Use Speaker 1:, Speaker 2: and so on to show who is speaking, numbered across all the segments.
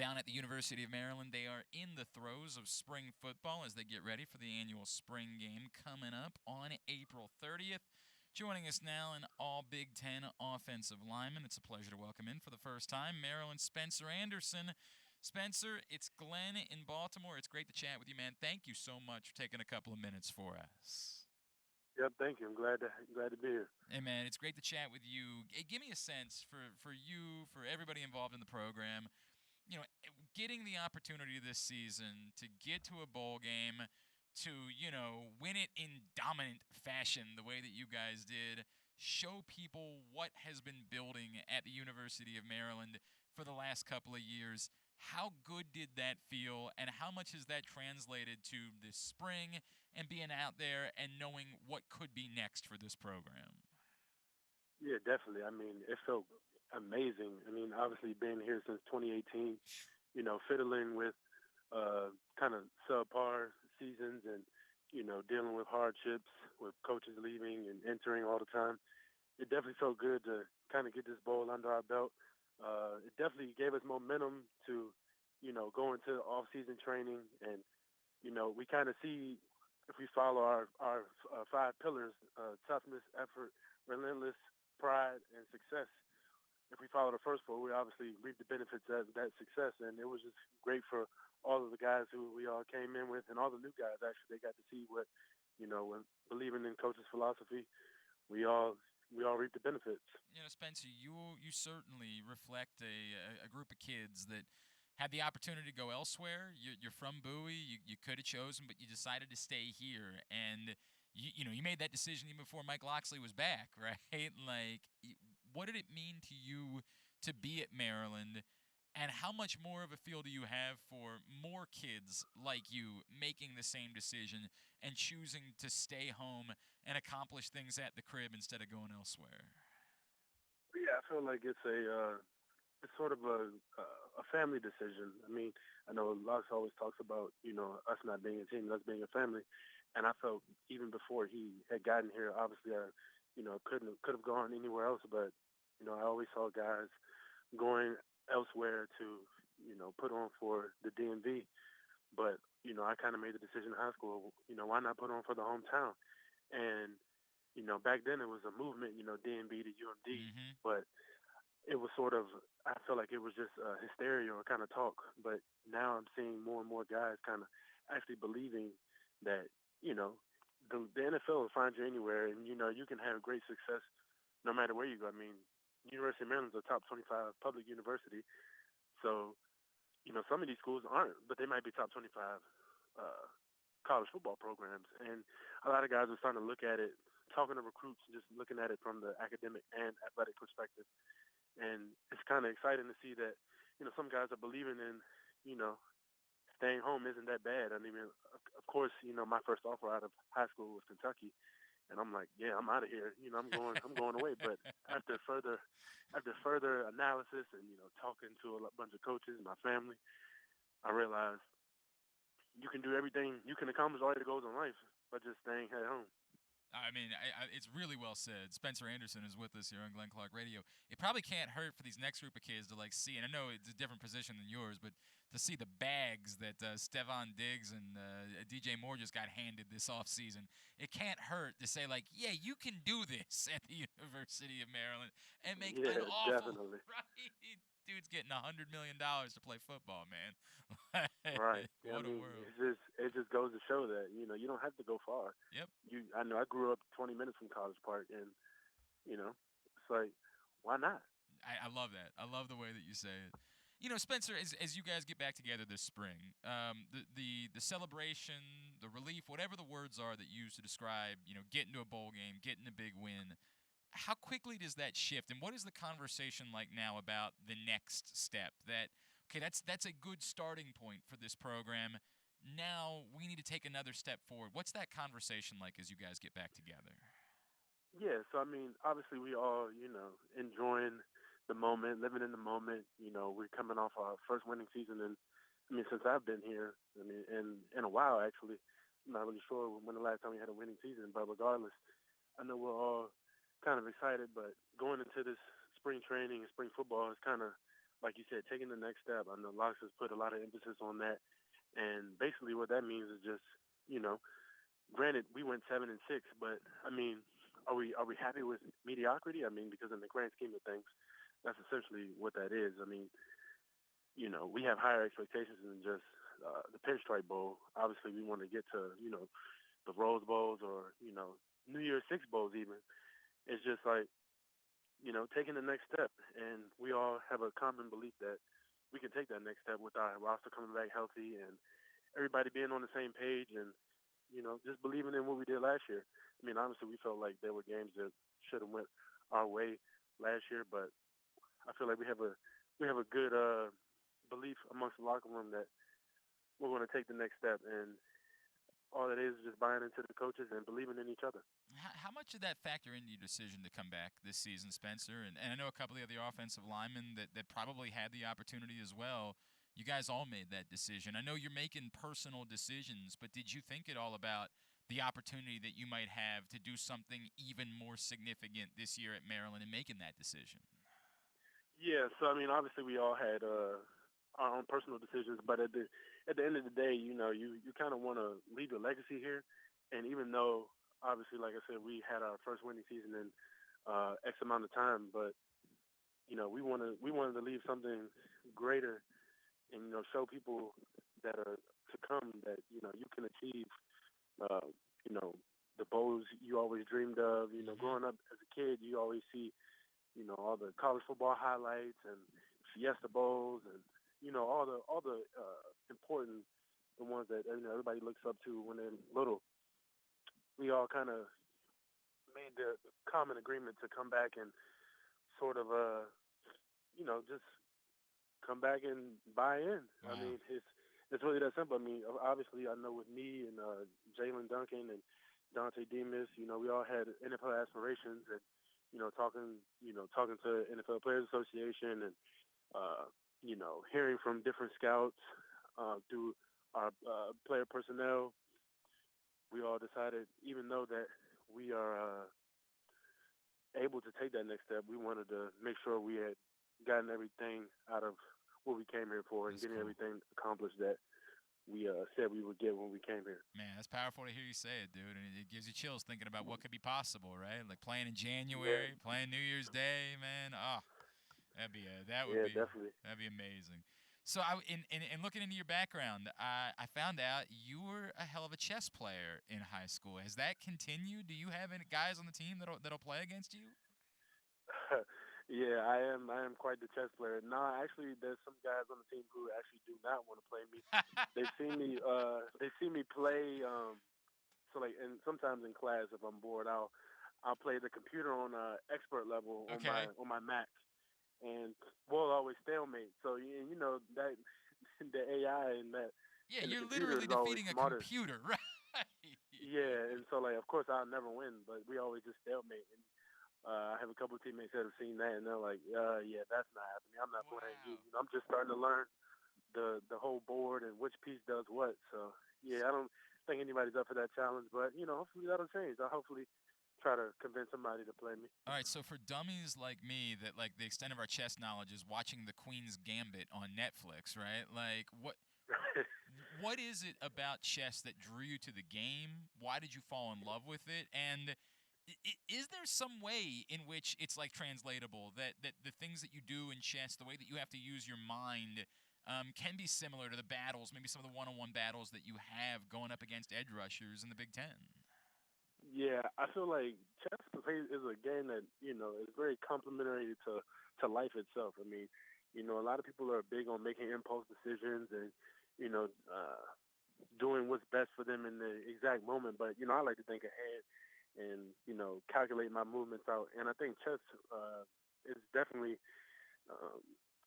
Speaker 1: down at the University of Maryland, they are in the throes of spring football as they get ready for the annual spring game coming up on April 30th. Joining us now, an all Big Ten offensive lineman. It's a pleasure to welcome in for the first time, Maryland Spencer Anderson. Spencer, it's Glenn in Baltimore. It's great to chat with you, man. Thank you so much for taking a couple of minutes for us.
Speaker 2: Yep, thank you. I'm glad to be here.
Speaker 1: Hey, man, it's great to chat with you. Give me a sense for you, for everybody involved in the program. Getting the opportunity this season to get to a bowl game, to, win it in dominant fashion the way that you guys did, show people what has been building at the University of Maryland for the last couple of years. How good did that feel, and how much has that translated to this spring and being out there and knowing what could be next for this program?
Speaker 2: Yeah, definitely. I mean, it felt amazing. I mean, obviously being here since 2018, fiddling with kind of subpar seasons and, dealing with hardships with coaches leaving and entering all the time. It definitely felt good to kind of get this bowl under our belt. It definitely gave us momentum to, go into off-season training. And, we kind of see if we follow our five pillars, toughness, effort, relentless, pride, and success. If we follow the first four, we obviously reap the benefits of that success. And it was just great for all of the guys who we all came in with, and all the new guys. Actually, they got to see what, when believing in coach's philosophy, we all reap the benefits.
Speaker 1: Spencer, you certainly reflect a group of kids that had the opportunity to go elsewhere. You're from Bowie. You could have chosen, but you decided to stay here. And you made that decision even before Mike Loxley was back, right? Like, what did it mean to you to be at Maryland? And how much more of a feel do you have for more kids like you making the same decision and choosing to stay home and accomplish things at the crib instead of going elsewhere?
Speaker 2: Yeah, I feel like it's sort of a family decision. I mean, I know Lux always talks about us not being a team, us being a family, and I felt even before he had gotten here, obviously, I could have gone anywhere else, but I always saw guys going elsewhere to put on for the DMV, but I kind of made the decision in high school. Why not put on for the hometown? And back then it was a movement, DMV to UMD,
Speaker 1: Mm-hmm.
Speaker 2: but it was sort of, I felt like it was just hysteria or kind of talk. But now I'm seeing more and more guys kind of actually believing that, the NFL will find you anywhere, and, you can have great success no matter where you go. I mean, University of Maryland's a top 25 public university. So, some of these schools aren't, but they might be top 25 uh, college football programs. And a lot of guys are starting to look at it, talking to recruits, just looking at it from the academic and athletic perspective. And it's kind of exciting to see that, some guys are believing in, you know, staying home isn't that bad. I mean, of course, my first offer out of high school was Kentucky, and I'm like, yeah, I'm out of here. I'm going away. But after further analysis and talking to a bunch of coaches and my family, I realized you can do everything, you can accomplish all your goals in life by just staying at home.
Speaker 1: I mean, it's really well said. Spencer Anderson is with us here on Glenn Clark Radio. It probably can't hurt for these next group of kids to see, and I know it's a different position than yours, but to see the bags that Stevan Diggs and DJ Moore just got handed this offseason, it can't hurt to say, yeah, you can do this at the University of Maryland and make an
Speaker 2: Yeah,
Speaker 1: awful,
Speaker 2: definitely.
Speaker 1: right? Dude's getting $100 million to play football, man.
Speaker 2: Right. Yeah, I
Speaker 1: What a
Speaker 2: mean,
Speaker 1: world.
Speaker 2: it just goes to show that you don't have to go far.
Speaker 1: Yep.
Speaker 2: I know I grew up 20 minutes from College Park, and it's like, why not?
Speaker 1: I love that. I love the way that you say it. Spencer, as you guys get back together this spring, the celebration, the relief, whatever the words are that you use to describe, getting to a bowl game, getting a big win, how quickly does that shift, and what is the conversation like now about the next step? That okay, that's a good starting point for this program. Now we need to take another step forward. What's that conversation like as you guys get back together?
Speaker 2: Yeah. So I mean, obviously we all enjoying the moment, living in the moment. We're coming off our first winning season, and I mean, since I've been here, I mean, in a while actually. I'm not really sure when the last time we had a winning season, but regardless, I know we're all kind of excited. But going into this spring training and spring football is kind of like you said, taking the next step. I know Locks has put a lot of emphasis on that, and basically what that means is just, you know, granted we went 7-6, but I mean, are we happy with mediocrity? I mean, because in the grand scheme of things, that's essentially what that is. I mean, we have higher expectations than just the Pinstripe Bowl. Obviously, we want to get to the Rose Bowls or New Year's Six Bowls even. It's just like taking the next step, and we all have a common belief that we can take that next step with our roster coming back healthy and everybody being on the same page and just believing in what we did last year. I mean, honestly, we felt like there were games that should have went our way last year, but I feel like we have a good belief amongst the locker room that we're going to take the next step, and all it is just buying into the coaches and believing in each other.
Speaker 1: How much did that factor into your decision to come back this season, Spencer? And I know a couple of the other offensive linemen that probably had the opportunity as well. You guys all made that decision. I know you're making personal decisions, but did you think at all about the opportunity that you might have to do something even more significant this year at Maryland and making that decision?
Speaker 2: Yeah, so I mean, obviously we all had our own personal decisions, but at the end of the day, you kind of want to leave a legacy here, and even though obviously, like I said, we had our first winning season in X amount of time, but we wanted to leave something greater, and show people that are to come that you can achieve, uh, you know the bowls you always dreamed of.
Speaker 1: Mm-hmm.
Speaker 2: Growing up as a kid, you always see all the college football highlights and Fiesta Bowls and all the important the ones that everybody looks up to when they're little. We all kind of made the common agreement to come back and sort of just come back and buy in. I
Speaker 1: Wow.
Speaker 2: mean, it's really that simple. I mean, obviously, I know with me and Jalen Duncan and Dante Demas, we all had NFL aspirations, and talking to NFL Players Association and hearing from different scouts through our player personnel, we all decided, even though that we are able to take that next step, we wanted to make sure we had gotten everything out of what we came here for and
Speaker 1: That's
Speaker 2: getting
Speaker 1: cool.
Speaker 2: everything accomplished that we said we would get when we came here.
Speaker 1: Man, that's powerful to hear you say it, dude. And it gives you chills thinking about what could be possible, right? Like playing in
Speaker 2: Yeah,
Speaker 1: January, playing New Year's Day, man. Ah, that would
Speaker 2: yeah,
Speaker 1: be
Speaker 2: definitely.
Speaker 1: amazing. So in looking into your background, I found out you were a hell of a chess player in high school. Has that continued? Do you have any guys on the team that'll play against you?
Speaker 2: Yeah, I am quite the chess player. No, actually, there's some guys on the team who actually do not want to play me. They see me play. So like, and sometimes in class, if I'm bored, I'll play the computer on expert level on my
Speaker 1: Okay.
Speaker 2: on my Mac, and we'll always stalemate. So that the AI
Speaker 1: Yeah,
Speaker 2: and the
Speaker 1: you're
Speaker 2: computer
Speaker 1: literally
Speaker 2: is always
Speaker 1: defeating a
Speaker 2: smarter.
Speaker 1: computer, right?
Speaker 2: Yeah, and so like, of course, I'll never win, but we always just stalemate. And I have a couple of teammates that have seen that, and they're like, yeah, that's not happening. I'm not playing you.
Speaker 1: Wow.
Speaker 2: I'm just starting to learn the whole board and which piece does what. So yeah, I don't think anybody's up for that challenge, but hopefully that'll change. I'll hopefully try to convince somebody to play me.
Speaker 1: All right, so for dummies like me, that like the extent of our chess knowledge is watching The Queen's Gambit on Netflix, right? Like, what is it about chess that drew you to the game? Why did you fall in love with it? And is there some way in which it's like translatable that the things that you do in chess, the way that you have to use your mind, can be similar to the battles, maybe some of the one-on-one battles that you have going up against edge rushers in the Big Ten?
Speaker 2: Yeah, I feel like chess is a game that is very complementary to life itself. I mean, a lot of people are big on making impulse decisions and you know doing what's best for them in the exact moment. But I like to think ahead and calculate my movements out. And I think chess is definitely um,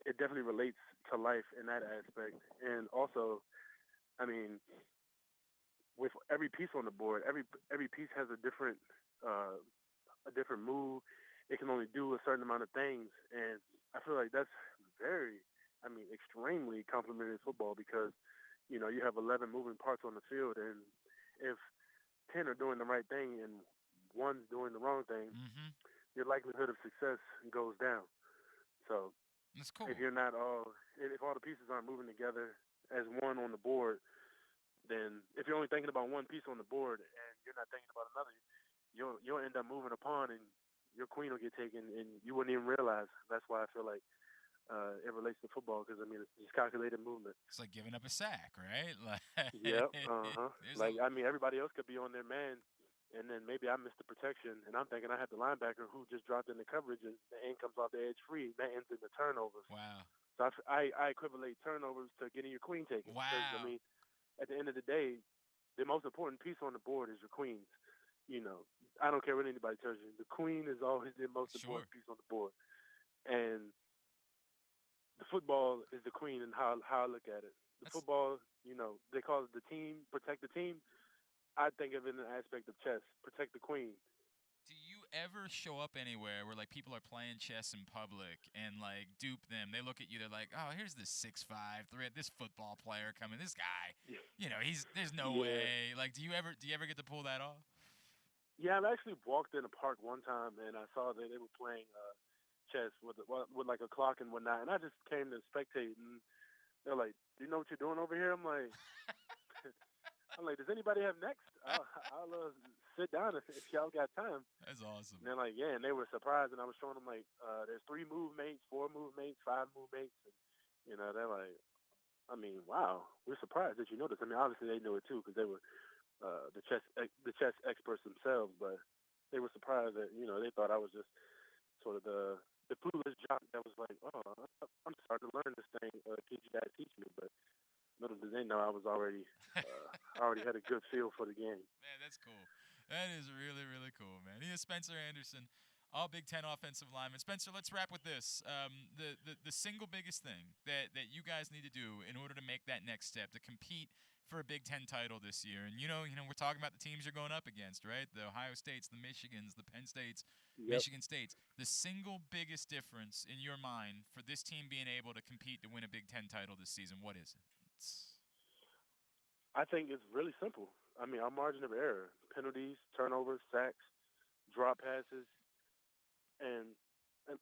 Speaker 2: it definitely relates to life in that aspect. And also, I mean, with every piece on the board, every piece has uh, a different move. It can only do a certain amount of things, and I feel like that's very, I mean, extremely complimentary to football because you have 11 moving parts on the field, and if 10 are doing the right thing and one's doing the wrong thing,
Speaker 1: Mm-hmm.
Speaker 2: your likelihood of success goes down. So.
Speaker 1: That's
Speaker 2: If
Speaker 1: cool.
Speaker 2: you're not all, if all the pieces aren't moving together as one on the board, then if you're only thinking about one piece on the board and you're not thinking about another, you'll end up moving a pawn and your queen will get taken and you wouldn't even realize. That's why I feel like it relates to football because I mean it's just calculated movement.
Speaker 1: It's like giving up a sack, right?
Speaker 2: Yep. Uh huh.
Speaker 1: There's a
Speaker 2: Like I mean everybody else could be on their man, and then maybe I missed the protection and I'm thinking I had the linebacker who just dropped in the coverage and the end comes off the edge free. That ends in the turnovers.
Speaker 1: wow,
Speaker 2: So I equivalate turnovers to getting your queen taken because I
Speaker 1: wow.
Speaker 2: mean at the end of the day, the most important piece on the board is your queens. You know, I don't care what anybody tells you. The queen is always the most
Speaker 1: Sure.
Speaker 2: important piece on the board, and the football is the queen. And how I look at it, the
Speaker 1: That's
Speaker 2: football, they call it the team, protect the team. I think of it in the aspect of chess, protect the queen.
Speaker 1: Do you ever show up anywhere where like people are playing chess in public and like dupe them? They look at you, they're like, "Oh, here's this 6'5", this football player coming. This guy, he's there's no
Speaker 2: Yeah,
Speaker 1: way." Like, do you ever get to pull that off?
Speaker 2: yeah. I've actually walked in a park one time and I saw that they were playing chess with like a clock and whatnot, and I just came to spectate and they're like, "Do you know what you're doing over here?" I'm like, "Does anybody have next? I'll sit down if y'all got time."
Speaker 1: That's
Speaker 2: And
Speaker 1: awesome.
Speaker 2: they're like, "Yeah," and they were surprised, and I was showing them like, "There's 3 move mates, 4 move mates, 5 move mates," and they're like, "I mean, wow, we're surprised that you know this." I mean, obviously they knew it too because they were the chess experts themselves, but they were surprised that they thought I was just sort of the clueless jock that was like, "Oh, I'm starting to learn this thing. Could you guys teach me?" But little did they know I already had a good feel for the game.
Speaker 1: Man, that's cool. That is really, really cool, man. He is Spencer Anderson, all Big Ten offensive lineman. Spencer, let's wrap with this. The single biggest thing that you guys need to do in order to make that next step to compete for a Big Ten title this year. And we're talking about the teams you're going up against, right? The Ohio States, the Michigans, the Penn States,
Speaker 2: Yep.
Speaker 1: Michigan States. The single biggest difference in your mind for this team being able to compete to win a Big Ten title this season, what is it?
Speaker 2: I think it's really simple. I mean, our margin of error, penalties, turnovers, sacks, drop passes, and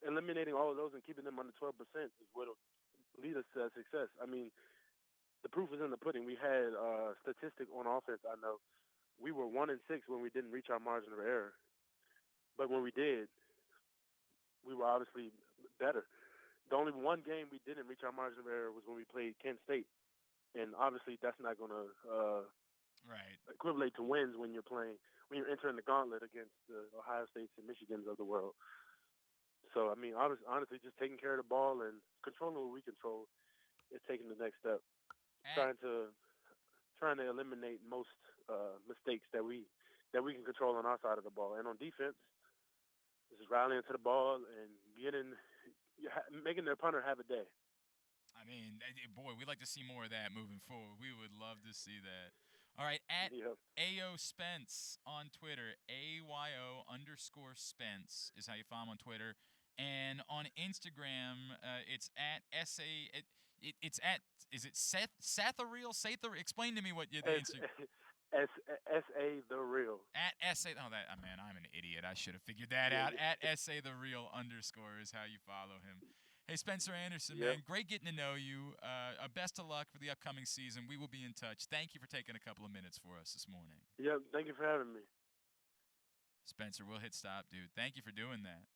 Speaker 2: eliminating all of those and keeping them under 12% is what will lead us to success. I mean, the proof is in the pudding. We had a statistic on offense. I know we were 1-6 when we didn't reach our margin of error, but when we did, we were obviously better. The only one game we didn't reach our margin of error was when we played Kent State, and obviously that's not going to
Speaker 1: Right.
Speaker 2: equivalent to wins when you're entering the gauntlet against the Ohio States and Michigans of the world. So I mean, honestly, just taking care of the ball and controlling what we control is taking the next step.
Speaker 1: At
Speaker 2: Trying to eliminate most mistakes that we can control on our side of the ball, and on defense, just rallying to the ball and making the punter have a day.
Speaker 1: I mean, boy, we'd like to see more of that moving forward. We would love to see that. All right, at
Speaker 2: Yeah.
Speaker 1: AO Spence on Twitter, AYO_Spence is how you follow him on Twitter. And on Instagram, it's at SA. It's at, is it Sathariel? Explain to me what the
Speaker 2: S
Speaker 1: Instagram.
Speaker 2: S S A the real.
Speaker 1: At SA. Oh, man, I'm an idiot. I should have figured that
Speaker 2: Yeah.
Speaker 1: out.
Speaker 2: Yeah.
Speaker 1: At SA_the real is how you follow him. Hey, Spencer Anderson,
Speaker 2: Yep.
Speaker 1: man, great getting to know you. Best of luck for the upcoming season. We will be in touch. Thank you for taking a couple of minutes for us this morning.
Speaker 2: Yep. Thank you for having me.
Speaker 1: Spencer, we'll hit stop, dude. Thank you for doing that.